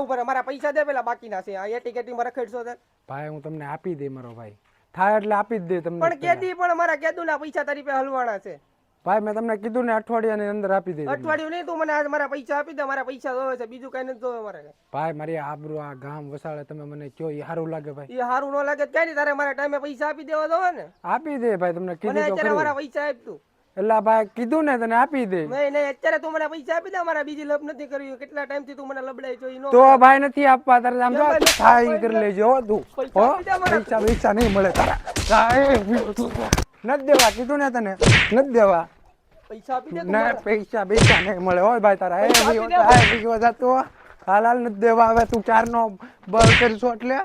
ઉપર મારા પૈસા દે પેલા બાકીના છે. આ એટી કેટી માં રખડશો તે ભાઈ હું તમને આપી દે મારો ભાઈ, થાય એટલે આપી જ દે તમને. પણ કેદી પણ મારા કેદુના પૈસા તારી પાસે હલવાના છે. ભાઈ મેં તમને કીધું ને અઠવાડિયાની અંદર આપી દે. અઠવાડિયું નહીં, તું મને આજ મારા પૈસા આપી દે. મારા પૈસા જોવે છે, બીજું કઈ નથી જોવે મારે. ભાઈ મારી આબરૂ આ ગામ વસાડે તમે મને કયો એ સારું લાગે ભાઈ? એ સારું ન લાગે ક્યાં તારે મારા ટાઈમે પૈસા આપી દેવા જોવે ને. આપી દે ભાઈ, તમને કીધું તો અત્યારે ખરું. મારા પૈસા આપ તું. એટલે ભાઈ કીધું ને તને આપી દે. નહીં અત્યારે તું મને પૈસા આપી દે. મારા બીજી લપ નથી કરવી. કેટલા ટાઈમ થી તું મને લબડાઈ છો ઈ નો. તો ભાઈ નથી આપવા તારે આમ જો થાય કરી લેજો હો તું. હો પૈસા નહીં મળે તારા. નથી દેવા કીધું ને તને, નથી દેવા. પૈસા આપી દે ના પૈસા નહીં મળે હોય ભાઈ તારા. એ ભાઈ જતો હાલ નથી દેવા. હવે તું 4 નો બળ કરશો એટલે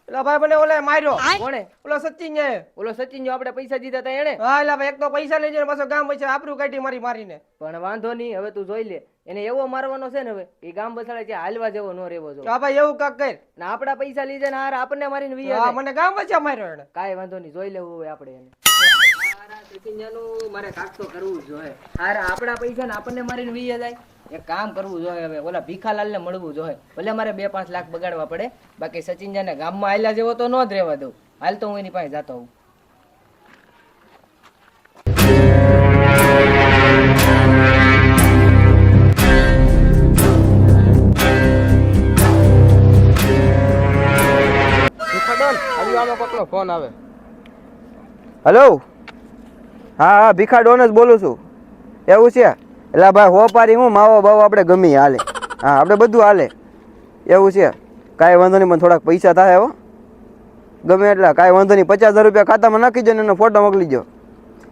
એલા ભાઈ મને ઓલે માર્યો. કોણે? ઓલો સચિન છે. ઓલો સચિન જો આપણે પૈસા દીધા તા એને. હા એલા ભાઈ એક તો પૈસા લઈ જાય પાછો ગામ પૈસા આબરૂ કાઢી મારીને. પણ વાંધો નહીં, હવે તું જોઈ લે. એને એવો મારવાનો છે ને હવે એ ગામ બસાડે છે, હાલવા જેવો ન રહેવો જો. હા ભાઈ એવું કાક કર. ને આપડા પૈસા લીધે ને હાર આપણને મારીને વી હા મને ગામ પૈસા માર્યો એને. કાઈ વાંધો નહીં, જોઈ લેવું હોય આપણે એને. સચિનનું મારે કાક તો કરવું જોઈએ. હાર આપડા પૈસા ને આપણને મારીને વી જાય. એક કામ કરવું જોઈએ હવે, ઓલા ભીખાલાલ ને મળવું જોઈએ. ભલે મારે 2-5 લાખ બગાડવા પડે, બાકી સચિનજાને ગામમાં આયલા જેવો તો ન જ રહેવા દઉં. હાલ તો હું એની પાસે જતો હોઉં. ફોન આવે. હેલો, હા ભીખા ડોન જ બોલું છું. એવું છે? એટલે ભાઈ હોપારી હું માવો બાવો આપણે ગમી હાલે. હા આપણે બધું હાલે. એવું છે? કાંઈ વાંધો નહીં, મને થોડાક પૈસા થાય હો. ગમે એટલા કાંઈ વાંધો નહીં, 50,000 રૂપિયા ખાતામાં નાખી દો ને એનો ફોટો મોકલી દો.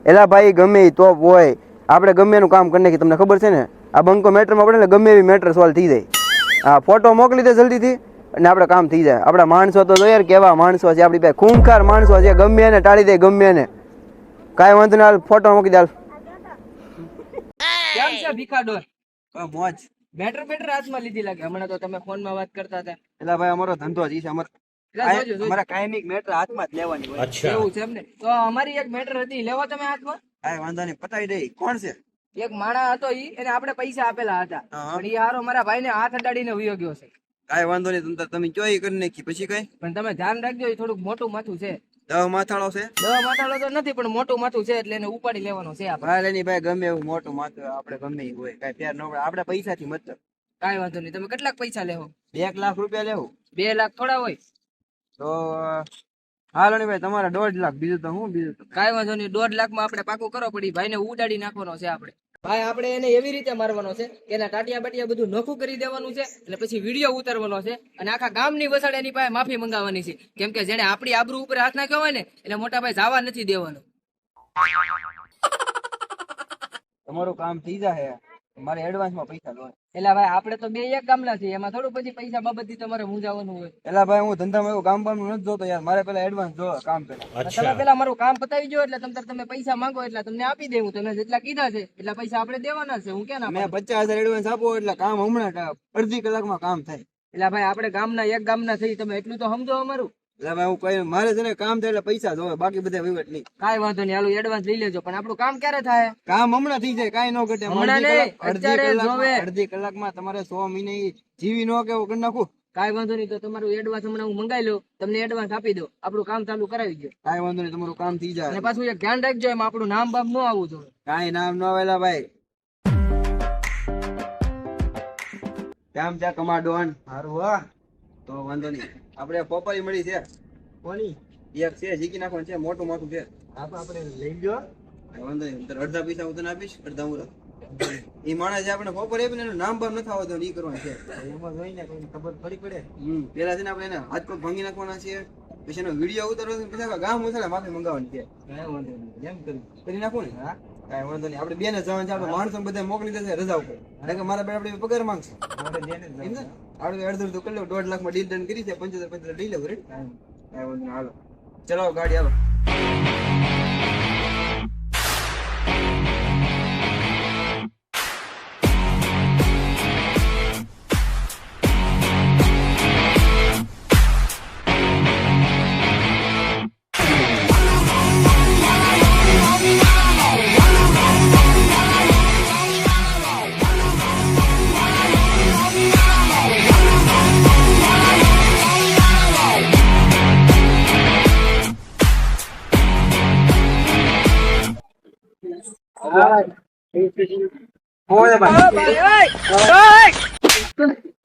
એલા ભાઈ ગમે એ તોપ હોય, આપણે ગમે એનું કામ કરી નાખી. તમને ખબર છે ને આ બંકો મેટરમાં પડે એટલે ગમે એવી મેટર સોલ્વ થઈ જાય. હા ફોટો મોકલી દે જલ્દીથી અને આપણે કામ થઈ જાય. આપણા માણસો તો યાર કેવા માણસો છે આપણી પાસે, ખૂંખાર માણસો છે. ગમે એને ટાળી દે, ગમે એને. કાંઈ વાંધો નહીં, હાલ ફોટો મૂકી દે હાલ. કેમ છે ભીખાડોર? મોજ. બેટર હાથમાં લીધી લાગે. હમણાં તો તમે ફોનમાં વાત કરતા હતા. એટલે ભાઈ અમારો ધંધો જ છે. અમારા કાયમિક મેટર હાથમાં જ લેવાની હોય. એવું છે એમ ને? તો અમારી એક મેટર હતી, લેવા તમે હાથમાં? કાંઈ વાંધો નહીં, પતાવી દે. કોણ છે? એક માણા હતો ઈ, એને આપણે પૈસા આપેલા હતા, પણ ઈ હારો મારા ભાઈને હાથ અડાડીને વયો ગયો છે. કાંઈ વાંધો નહીં, તમે કયો એ કરી નાખી. પછી કઈ પણ તમે ધ્યાન રાખજો, ઈ થોડુંક મોટું માથું છે. 10 માથાળો છે? 10 માથાળો તો નથી, પણ મોટું માથું છે એટલે એને ઉપાડી લેવાનો છે આપણે. ભાઈ લેની ભાઈ ગમે એવું મોટું માથું આપણે ગમે એ હોય, કાંઈ ફેર ન પડે. આપણે પૈસાથી મતલબ. કાંઈ વાંધો નહીં. તમે કેટલાક પૈસા લેવો? 1 લાખ રૂપિયા લેવું. 2 લાખ થોડા હોય તો હાલો ની ભાઈ તમારા 1.5 લાખ. બીજું તો હું બીજું તો કાંઈ વાંધો નહીં. 1.5 લાખમાં આપણે પાકું કરો પડી. ભાઈને ઉડાડી નાખવાનો છે આપણે. ભાઈ આપણે એને એવી રીતે મારવાનો છે કે એના ટાટિયા બાટિયા બધું નોખું કરી દેવાનું છે, એટલે પછી વિડીયો ઉતારવાનો છે અને આખા ગામની વસાડે એની પાસે માફી મંગાવવાની છે. કેમ કે જેને આપણી આબરૂ ઉપર હાથ નાખ્યો હોય ને એટલે મોટા ભાઈ જવા નથી દેવાનો. તમારું કામ થઈ જાય. મારે એડવાન્સમાં પૈસા લો. એટલે ભાઈ આપણે તો 2 એક ગામના છીએ, એમાં થોડું પછી પૈસા બાબતથી તમારે મૂંઝાવાનું હોય. એલા ભાઈ હું ધંધામાં એવું કામ બામ નથી જોતો યાર. મારે પેલા એડવાન્સ જો કામ પેલા. તમે પેલા મારું કામ પતાવી જો, એટલે તમે પૈસા માંગો એટલે તમને આપી દેવું. તમે જેટલા કીધા છે એટલા પૈસા આપણે દેવાના છે. હું ક્યાં ના મેં 50,000 એડવાન્સ આપો એટલે કામ હમણાં અડધી કલાકમાં કામ થાય. એટલે ભાઈ આપણે ગામના એક ગામના થઈ, તમે એટલું તો સમજો અમારું. એટલે ભાઈ હું કઈ મારે છે ને કામ થાય એટલે પૈસા જોવે, બાકી બધા વહીવટ નહીં. કાંઈ વાંધો નહીં, હાલો એડવાન્સ લઈ લેજો. પણ આપણું કામ ક્યારે થાય? કામ હમણાં થઈ જાય, કાંઈ ન ઘટે. હમણાં નહીં, અત્યારે જોવે. અડધી કલાકમાં તમારે 100 મહિને જીવી ન કેવું કરી નાખું. કાંઈ વાંધો નહીં, તો તમારું એડવાન્સ હમણાં હું મંગાવી લઉં, તમને એડવાન્સ આપી દો, આપણું કામ ચાલુ કરાવી દો. કાંઈ વાંધો નહીં, તમારું કામ થઈ જાય. અને પાછું એક ધ્યાન રાખજો, એમાં આપણું નામ બામ ન આવવું જોઈએ. કાંઈ નામ ન આવેલા ભાઈ. કેમ છે કમાડોન? સારું હા. તો વાંધો નહીં, આપણે પોપરી મળી છે. કોની? એક છે જીકી નાખવાનું છે, મોટું માથું છે. આપણે લઈ લો. વાંધો નહીં, અડધા પૈસા હું તને આપીશ, અડધા હું રાખ. એ માણસ જે આપણે પોપર આપીને એનું નામ બામ નથી આવતું, એ કરવાનું છે. એમાં જોઈને કોઈ ખબર પડી પડે. પેલા છે ને આપણે એને હાથ પગ ભાંગી નાખવાના છે, પછી એનો વિડીયો ઉતારવાનો છે, પછી આખા ગામ ઉછાળે માફી મંગાવવાની છે. કાંઈ વાંધો નહીં, એમ કરી નાખું ને? હા કાંઈ વાંધો નહીં. આપણે બેને જવાનું છે, આપણે માણસો બધા મોકલી દેશે રજા ઉપર. એટલે કે મારા ભાઈ આપણે પગાર માંગશે. આપણે અડધું કરી લો, 1.5 લાખમાં ડીલ ડન કરી છે. 75 લઈ લેવું. કાંઈ વાંધો નહીં, હાલો ચલાવો ગાડી, હાલો. ઓય ભાઈ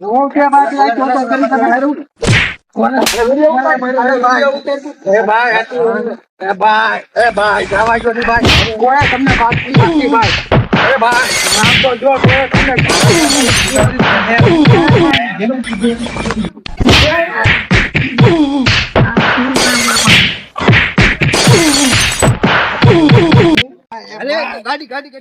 હું કે બાકી આ તો કરી તમે હારું એ ભાઈ જવા જો ની ભાઈ કોણે તમને વાત કરી ભાઈ એ ભાઈ નામ તો જો તમને ગાડી